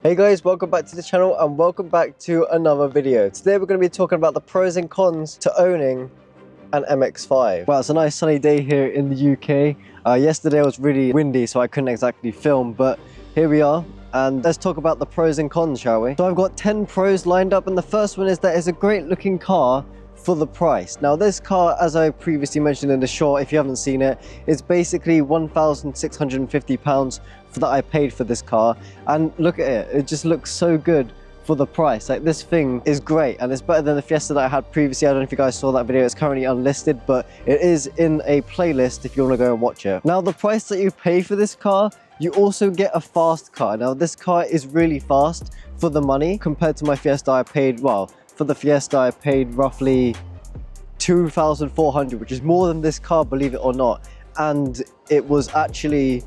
Hey guys, welcome back to the channel and welcome back to another video. Today we're going to be talking about the pros and cons to owning an MX5. Well, it's a nice sunny day here in the UK. Yesterday was really windy, so I couldn't exactly film, but here we are. And let's talk about the pros and cons, shall we? So I've got 10 pros lined up, and the first one is that it's a great looking car for the price. Now this car, as I previously mentioned in the short, if you haven't seen it, is basically £1,650 that I paid for this car, and look at it, it just looks so good for the price. Like, this thing is great and it's better than the Fiesta that I had previously. I don't know if you guys saw that video. It's currently unlisted, but it is in a playlist if you want to go and watch it. Now the price that you pay for this car, you also get a fast car. Now this car is really fast for the money compared to my Fiesta. I paid, well, for the Fiesta I paid roughly 2,400, which is more than this car, believe it or not, and it was actually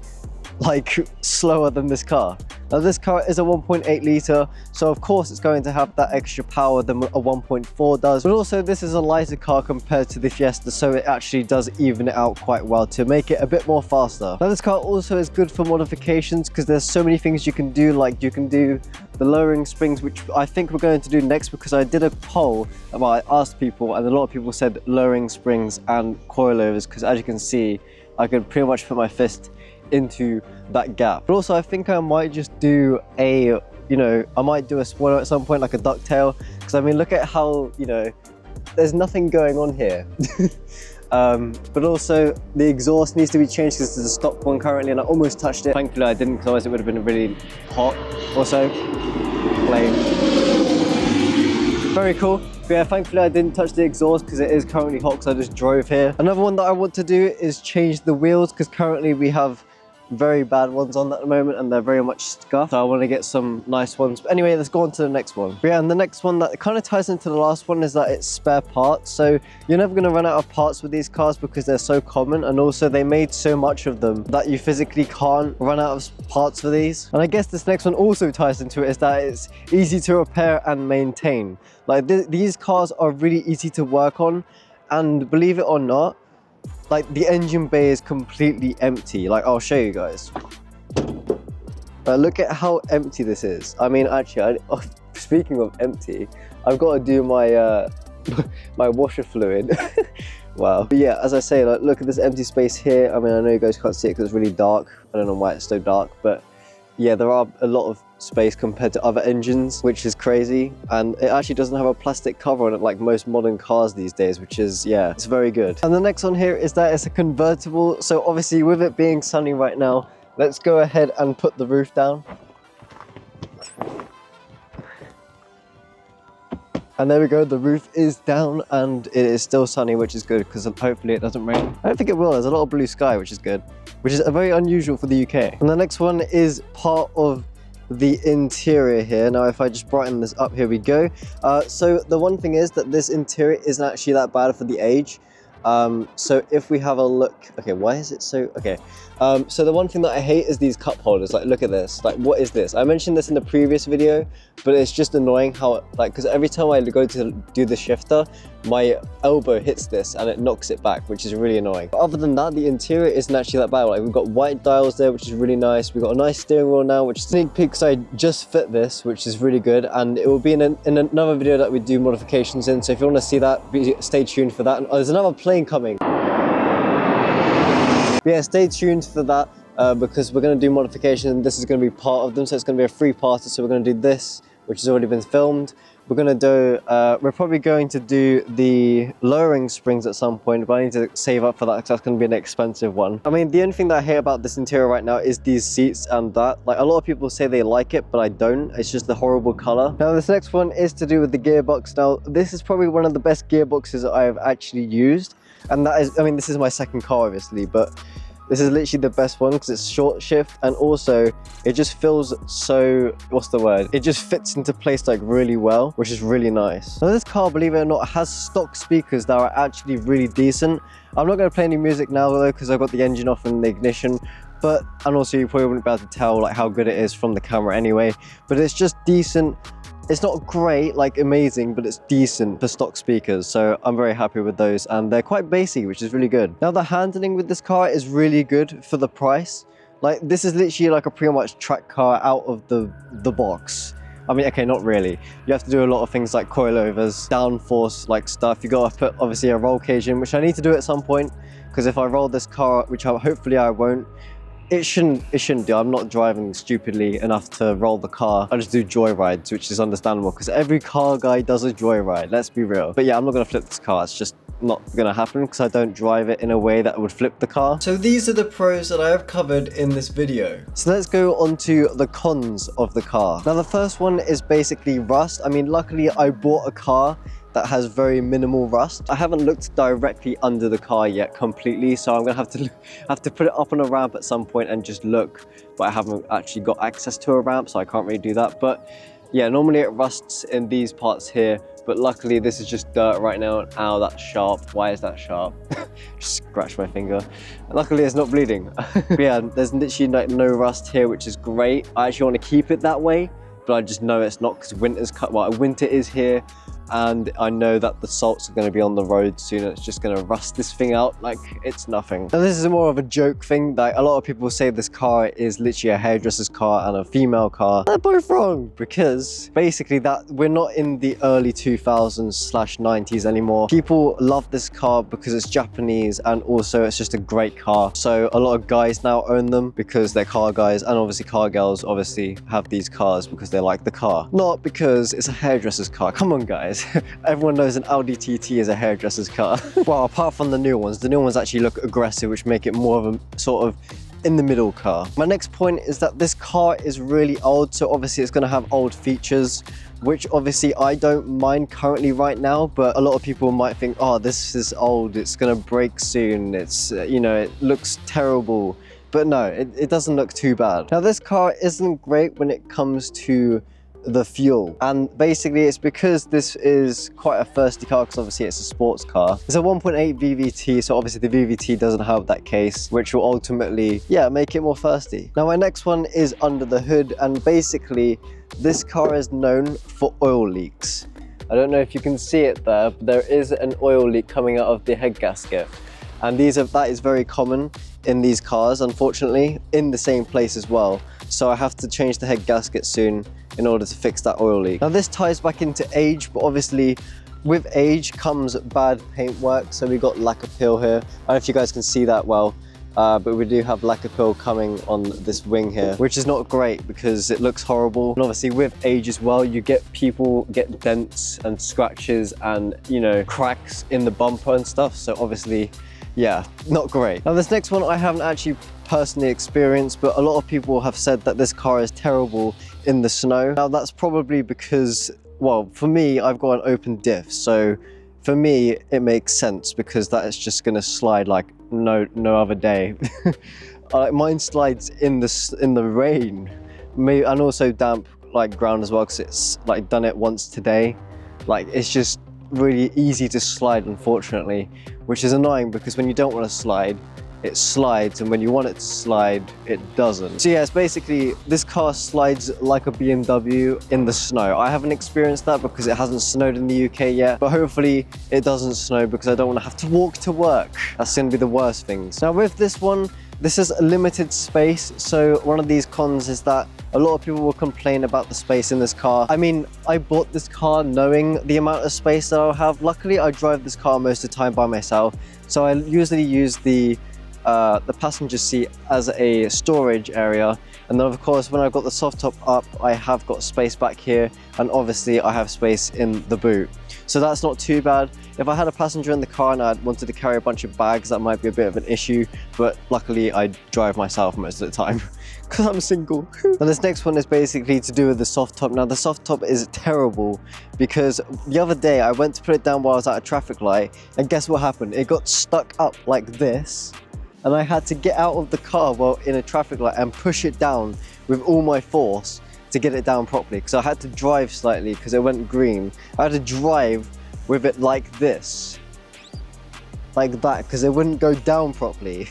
like slower than this car. Now this car is a 1.8 litre, so of course it's going to have that extra power than a 1.4 does, but also this is a lighter car compared to the Fiesta, so it actually does even it out quite well to make it a bit more faster. Now this car also is good for modifications because there's so many things you can do. Like, you can do the lowering springs, which I think we're going to do next, because I did a poll. Well, I asked people and a lot of people said lowering springs and coilovers, because as you can see, I could pretty much put my fist into that gap. But also I think I might just do a, I might do a spoiler at some point, like a ducktail, because I mean, look at how, there's nothing going on here. But also the exhaust needs to be changed because it's a stock one currently, and I almost touched it. Thankfully I didn't, because otherwise it would have been really hot. Also, plain. Very cool. But yeah, thankfully I didn't touch the exhaust because it is currently hot, because I just drove here. Another one that I want to do is change the wheels, because currently we have very bad ones on at the moment and they're very much scuffed, so I want to get some nice ones. But anyway, let's go on to the next one. But yeah, and the next one that kind of ties into the last one is that it's spare parts. So you're never going to run out of parts with these cars because they're so common, and also they made so much of them that you physically can't run out of parts for these. And I guess this next one also ties into it, is that it's easy to repair and maintain. Like, these cars are really easy to work on, and believe it or not, like, the engine bay is completely empty. Like, I'll show you guys. Look at how empty this is. I mean, actually, speaking of empty, I've got to do my my washer fluid. Wow. But yeah, as I say, like, look at this empty space here. I mean, I know you guys can't see it because it's really dark. I don't know why it's so dark, but yeah, there are a lot of space compared to other engines, which is crazy. And it actually doesn't have a plastic cover on it like most modern cars these days, which is, yeah, it's very good. And the next one here is that it's a convertible. So obviously with it being sunny right now, let's go ahead and put the roof down. And there we go, the roof is down and it is still sunny, which is good because hopefully it doesn't rain. I don't think it will. There's a lot of blue sky, which is good, which is very unusual for the UK. And the next one is part of the interior here. Now if I just brighten this up, here we go. So the one thing is that this interior isn't actually that bad for the age. So if we have a look, okay, why is it so, okay. So the one thing that I hate is these cup holders. Like, look at this. Like, what is this? I mentioned this in the previous video, but it's just annoying how, like, because every time I go to do the shifter, my elbow hits this and it knocks it back, which is really annoying. But other than that, the interior isn't actually that bad. Like, we've got white dials there, which is really nice. We've got a nice steering wheel now, which is sneak peek, because I just fit this, which is really good. And it will be in another video that we do modifications in. So if you want to see that, stay tuned for that. And there's another plane coming. But yeah, stay tuned for that because we're going to do modifications, and this is going to be part of them. So it's going to be a three-parter. So we're going to do this, which has already been filmed. We're going to do, we're probably going to do the lowering springs at some point, but I need to save up for that because that's going to be an expensive one. I mean, the only thing that I hate about this interior right now is these seats and that. Like, a lot of people say they like it, but I don't. It's just the horrible color. Now, this next one is to do with the gearbox. Now, this is probably one of the best gearboxes that I've actually used. And that is, I mean, this is my second car, obviously, but this is literally the best one because it's short shift, and also it just feels so, what's the word? It just fits into place like really well, which is really nice. Now this car, believe it or not, has stock speakers that are actually really decent. I'm not going to play any music now though, because I've got the engine off and the ignition. And also you probably wouldn't be able to tell like how good it is from the camera anyway, but it's just decent. It's not great, like amazing, but it's decent for stock speakers. So I'm very happy with those, and they're quite basic, which is really good. Now the handling with this car is really good for the price. Like, this is literally like a pretty much track car out of the box. I mean, okay, not really. You have to do a lot of things like coilovers, downforce like stuff. You gotta put obviously a roll cage in, which I need to do at some point, because if I roll this car, which hopefully I won't, it shouldn't do. I'm not driving stupidly enough to roll the car. I just do joyrides, which is understandable because every car guy does a joyride, let's be real. But yeah, I'm not gonna flip this car. It's just not gonna happen because I don't drive it in a way that would flip the car. So these are the pros that I have covered in this video. So let's go on to the cons of the car. Now the first one is basically rust. I mean, luckily I bought a car that has very minimal rust. I haven't looked directly under the car yet completely, so I'm gonna have to put it up on a ramp at some point and just look, but I haven't actually got access to a ramp, so I can't really do that. But yeah, normally it rusts in these parts here, but luckily this is just dirt right now. Ow, that's sharp. Why is that sharp? Just scratch my finger. And luckily it's not bleeding. But yeah, there's literally like no rust here, which is great. I actually want to keep it that way, but I just know it's not because winter is here, and I know that the salts are going to be on the road soon, and it's just going to rust this thing out like it's nothing. Now this is more of a joke thing. Like, a lot of people say this car is literally a hairdresser's car and a female car. They're both wrong, because basically that we're not in the early 2000s/90s anymore. People love this car because it's Japanese, and also it's just a great car. So a lot of guys now own them because they're car guys, and obviously car girls obviously have these cars because they like the car, not because it's a hairdresser's car. Come on guys. Everyone knows an Audi TT is a hairdresser's car. Well, apart from the new ones actually look aggressive, which make it more of a sort of in the middle car. My next point is that this car is really old, so obviously it's going to have old features, which obviously I don't mind currently right now, but a lot of people might think, oh, this is old, it's going to break soon, it's, you know, it looks terrible. But no, it doesn't look too bad. Now this car isn't great when it comes to the fuel, and basically it's because this is quite a thirsty car, because obviously it's a sports car. It's a 1.8 VVT, so obviously the VVT doesn't have that case, which will ultimately, yeah, make it more thirsty. Now my next one is under the hood, and basically this car is known for oil leaks. I don't know if you can see it there, but there is an oil leak coming out of the head gasket, and that is very common in these cars, unfortunately, in the same place as well. So I have to change the head gasket soon in order to fix that oil leak. Now this ties back into age, but obviously with age comes bad paintwork. So we got lacquer peel here. I don't know if you guys can see that well, but we do have lacquer peel coming on this wing here, which is not great because it looks horrible. And obviously with age as well, people get dents and scratches and, you know, cracks in the bumper and stuff. So obviously, yeah, not great. Now this next one I haven't actually personally experienced, but a lot of people have said that this car is terrible in the snow. Now that's probably because, well, for me, I've got an open diff, so for me it makes sense because that is just going to slide like no other day. Mine slides in the rain, and also damp like ground as well, because it's like done it once today. Like, it's just really easy to slide, unfortunately, which is annoying because when you don't want to slide, it slides, and when you want it to slide, it doesn't. So yeah, it's basically, this car slides like a BMW in the snow. I haven't experienced that because it hasn't snowed in the UK yet, but hopefully it doesn't snow because I don't want to have to walk to work. That's going to be the worst things. Now with this one, this is a limited space, so one of these cons is that a lot of people will complain about the space in this car. I mean, I bought this car knowing the amount of space that I'll have. Luckily, I drive this car most of the time by myself, so I usually use the passenger seat as a storage area, and then of course when I've got the soft top up, I have got space back here, and obviously I have space in the boot, so that's not too bad. If I had a passenger in the car and I wanted to carry a bunch of bags, that might be a bit of an issue, but luckily I drive myself most of the time because I'm single. Now this next one is basically to do with the soft top. Now the soft top is terrible because the other day I went to put it down while I was at a traffic light, and guess what happened? It got stuck up like this, and I had to get out of the car while in a traffic light and push it down with all my force to get it down properly, because I had to drive slightly because it went green. I had to drive with it like this, like that, because it wouldn't go down properly.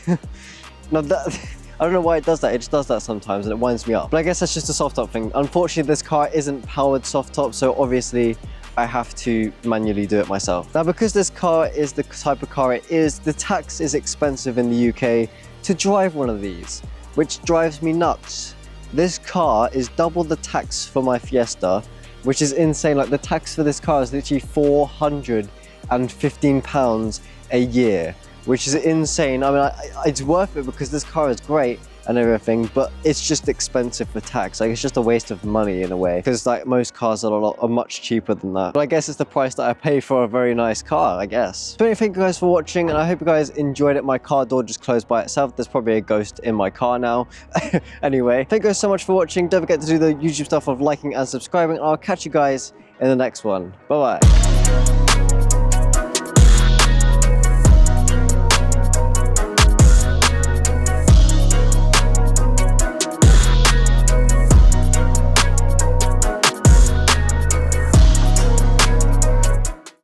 Now that, I don't know why it does that, it just does that sometimes and it winds me up. But I guess that's just a soft top thing. Unfortunately, this car isn't powered soft top, so obviously I have to manually do it myself. Now because this car is the type of car it is, the tax is expensive in the UK to drive one of these. which drives me nuts. This car is double the tax for my Fiesta, which is insane. Like, the tax for this car is literally £415 a year, which is insane. I mean, it's worth it because this car is great and everything, but it's just expensive for tax. Like, it's just a waste of money in a way, because like most cars are much cheaper than that. But I guess it's the price that I pay for a very nice car, I guess. So anyway, thank you guys for watching, and I hope you guys enjoyed it. My car door just closed by itself. There's probably a ghost in my car now. Anyway, thank you guys so much for watching. Don't forget to do the YouTube stuff of liking and subscribing. I'll catch you guys in the next one. Bye bye.